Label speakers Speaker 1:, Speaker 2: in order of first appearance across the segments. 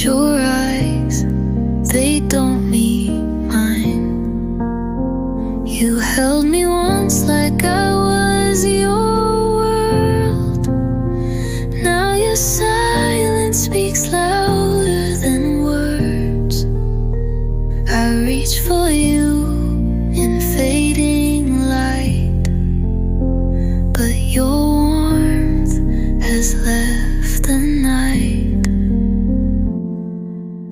Speaker 1: your eyes, they don't meet mine. You held me once like I was your world. Now your silence speaks louder than words. I reach for you in fading light, but your warmth has left the night.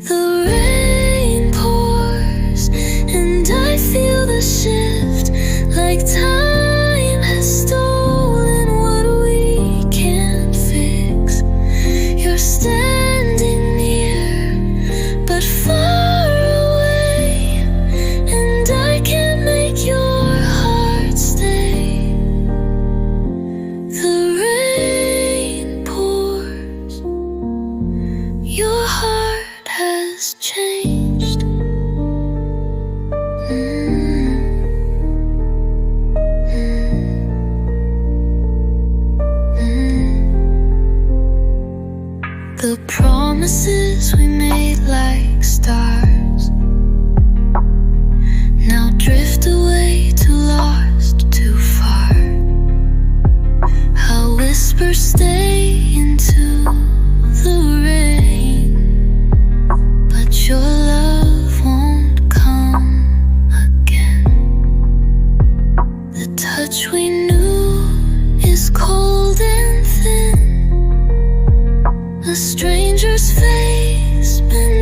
Speaker 1: The rain pours and I feel the shift, like time has stolen what we can't fix. You're standing near but far away, and I can't make your heart stay. The rain pours, your heart has changed. The promises we made like stars now drift away, too lost, too far. I'll whisper stay into the rain, but your love won't come again. The touch we knew is cold and thin, a stranger's face beneath